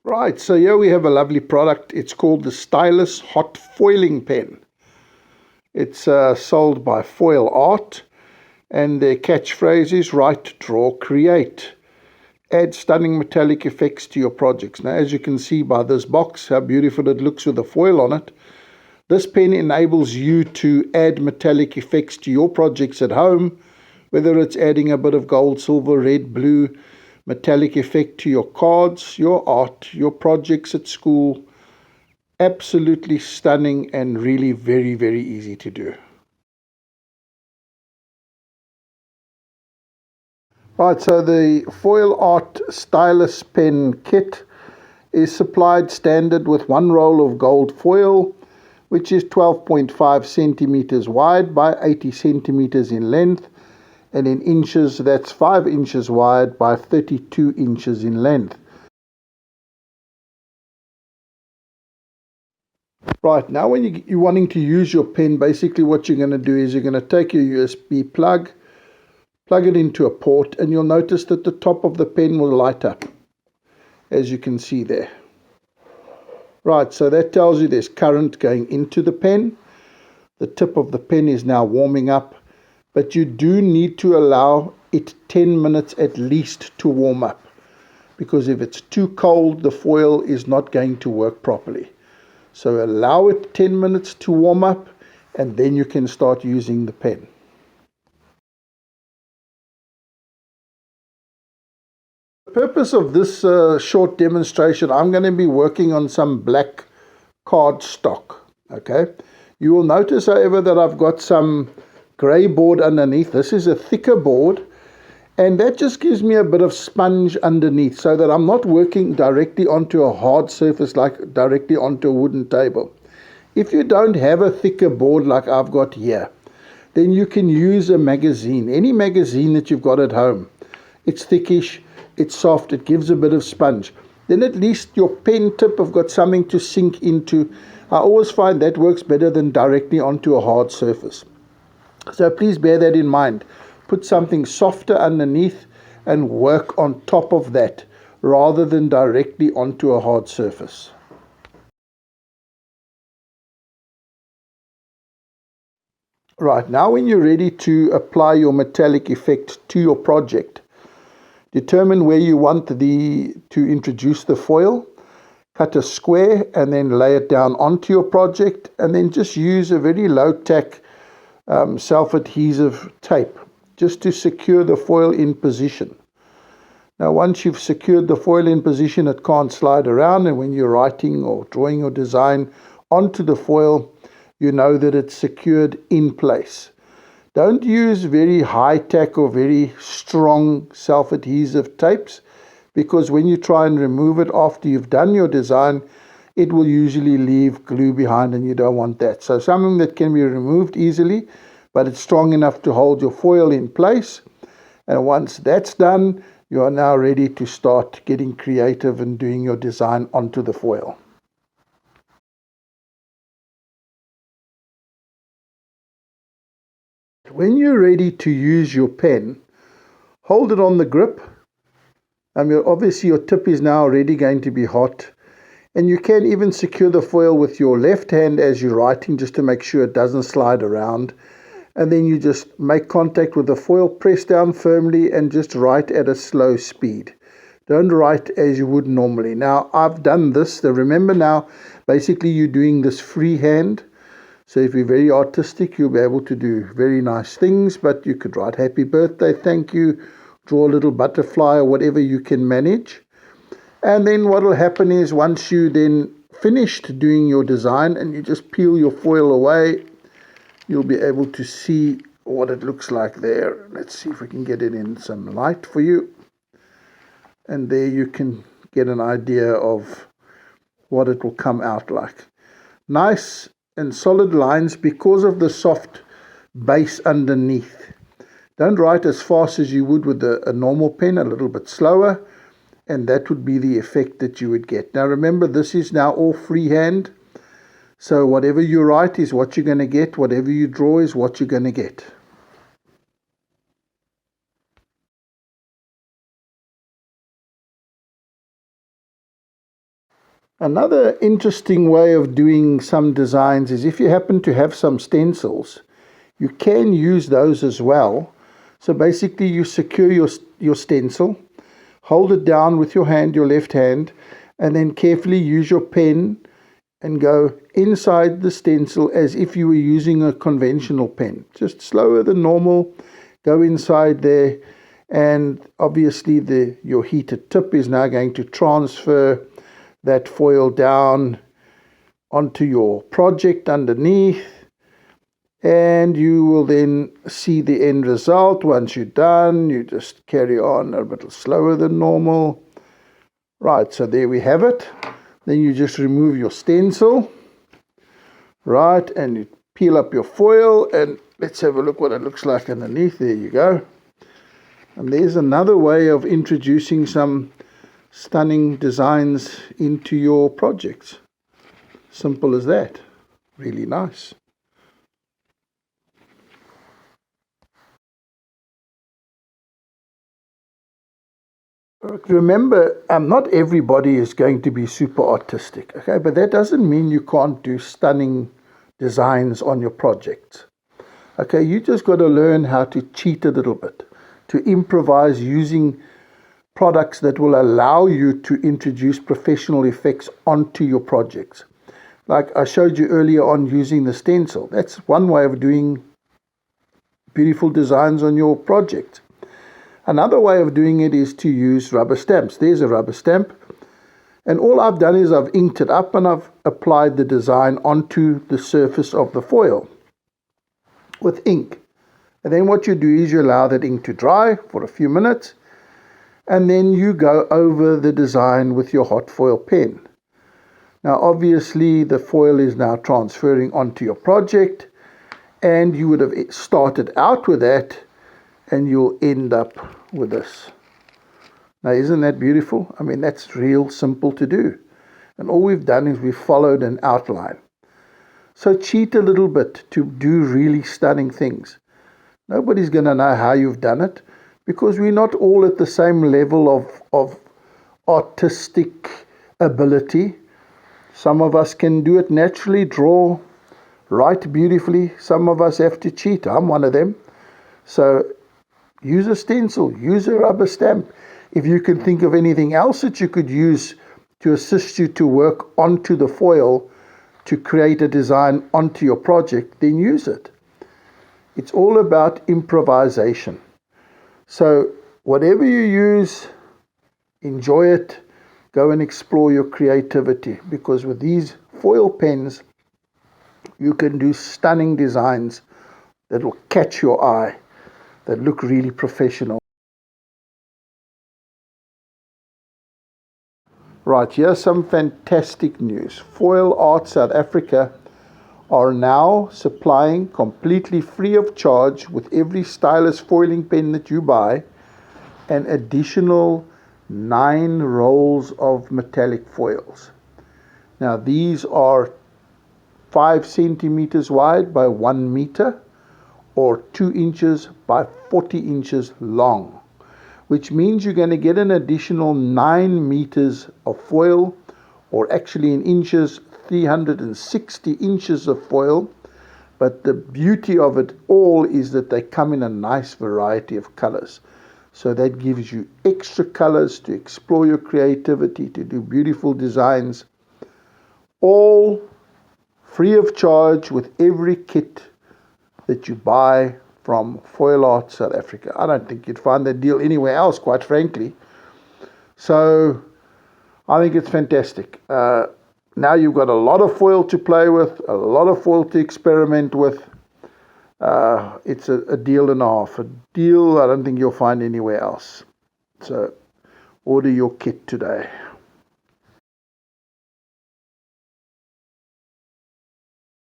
Right, so here we have a lovely product. It's called the Stylus Hot Foiling Pen. It's sold by Foil Art, and their catchphrase is write, draw, create. Add stunning metallic effects to your projects. Now, as you can see by this box, how beautiful it looks with the foil on it. This pen enables you to add metallic effects to your projects at home, whether it's adding a bit of gold, silver, red, blue, metallic effect to your cards, your art, your projects at school. Absolutely stunning and really very, very easy to do. Right, so the Foil Art Stylus pen kit is supplied standard with one roll of gold foil, which is 12.5 centimeters wide by 80 centimeters in length, and in inches that's 5 inches wide by 32 inches in length. Right, now when you're wanting to use your pen, basically what you're going to do is you're going to take your USB plug it into a port, and you'll notice that the top of the pen will light up, as you can see there. Right, so that tells you there's current going into the pen. The tip of the pen is now warming up, but you do need to allow it 10 minutes at least to warm up, because if it's too cold, the foil is not going to work properly. So allow it 10 minutes to warm up, and then you can start using the pen. The purpose of this short demonstration, I'm going to be working on some black card stock. Okay, you will notice, however, that I've got some grey board underneath. This is a thicker board, and that just gives me a bit of sponge underneath, so that I'm not working directly onto a hard surface like directly onto a wooden table. If you don't have a thicker board like I've got here, then you can use a magazine, any magazine that you've got at home. It's thickish, it's soft, it gives a bit of sponge. Then at least your pen tip have got something to sink into. I always find that works better than directly onto a hard surface. So please bear that in mind. Put something softer underneath and work on top of that rather than directly onto a hard surface. Right, now when you're ready to apply your metallic effect to your project, determine where you want to introduce the foil, cut a square and then lay it down onto your project, and then just use a very low tack self-adhesive tape just to secure the foil in position. Now once you've secured the foil in position, it can't slide around, and when you're writing or drawing your design onto the foil, you know that it's secured in place. Don't use very high tack or very strong self-adhesive tapes, because when you try and remove it after you've done your design, it will usually leave glue behind, and you don't want that. So something that can be removed easily, but it's strong enough to hold your foil in place. And once that's done, you are now ready to start getting creative and doing your design onto the foil. When you're ready to use your pen, hold it on the grip. Obviously your tip is now already going to be hot, and you can even secure the foil with your left hand as you're writing, just to make sure it doesn't slide around. And then you just make contact with the foil, press down firmly, and just write at a slow speed. Don't write as you would normally. Now I've done this, so remember now, basically you're doing this freehand. So if you're very artistic, you'll be able to do very nice things, but you could write happy birthday, thank you, draw a little butterfly or whatever you can manage. And then what will happen is, once you then finished doing your design and you just peel your foil away, you'll be able to see what it looks like there. Let's see if we can get it in some light for you. And there you can get an idea of what it will come out like. Nice and solid lines because of the soft base underneath. Don't write as fast as you would with a normal pen, a little bit slower, and that would be the effect that you would get. Now remember, this is now all freehand, so whatever you write is what you're going to get, whatever you draw is what you're going to get. Another interesting way of doing some designs is if you happen to have some stencils, you can use those as well. So basically you secure your stencil, hold it down with your hand, your left hand, and then carefully use your pen and go inside the stencil as if you were using a conventional pen. Just slower than normal, go inside there, and obviously your heated tip is now going to transfer that foil down onto your project underneath, and you will then see the end result. Once you're done, you just carry on a little slower than normal. Right, so there we have it. Then you just remove your stencil, right, and you peel up your foil, and let's have a look what it looks like underneath. There you go. And there's another way of introducing some stunning designs into your projects. Simple as that. Really nice. Remember, not everybody is going to be super artistic, okay? But that doesn't mean you can't do stunning designs on your projects. Okay, you just got to learn how to cheat a little bit, to improvise using products that will allow you to introduce professional effects onto your projects. Like I showed you earlier on using the stencil. That's one way of doing beautiful designs on your project. Another way of doing it is to use rubber stamps. There's a rubber stamp. And all I've done is I've inked it up and I've applied the design onto the surface of the foil with ink. And then what you do is you allow that ink to dry for a few minutes, and then you go over the design with your hot foil pen. Now obviously the foil is now transferring onto your project, and you would have started out with that, and you'll end up with this. Now isn't that beautiful? I mean, that's real simple to do. And all we've done is we've followed an outline. So cheat a little bit to do really stunning things. Nobody's going to know how you've done it, because we're not all at the same level of artistic ability. Some of us can do it naturally, draw, write beautifully. Some of us have to cheat. I'm one of them. So use a stencil, use a rubber stamp. If you can think of anything else that you could use to assist you to work onto the foil to create a design onto your project, then use it. It's all about improvisation. So whatever you use, enjoy it. Go and explore your creativity, because with these foil pens, you can do stunning designs that will catch your eye, that look really professional. Right, here's some fantastic news. Foil Art South Africa are now supplying completely free of charge with every Stylus foiling pen that you buy an additional 9 rolls of metallic foils. Now these are 5 centimeters wide by 1 meter, or 2 inches by 40 inches long, which means you're going to get an additional 9 meters of foil, or actually in inches, 360 inches of foil. But the beauty of it all is that they come in a nice variety of colors. So that gives you extra colors to explore your creativity, to do beautiful designs, all free of charge with every kit that you buy from Foil Art South Africa. I don't think you'd find that deal anywhere else, quite frankly. So I think it's fantastic. Now you've got a lot of foil to play with, a lot of foil to experiment with. It's a deal and a half. A deal I don't think you'll find anywhere else. So order your kit today.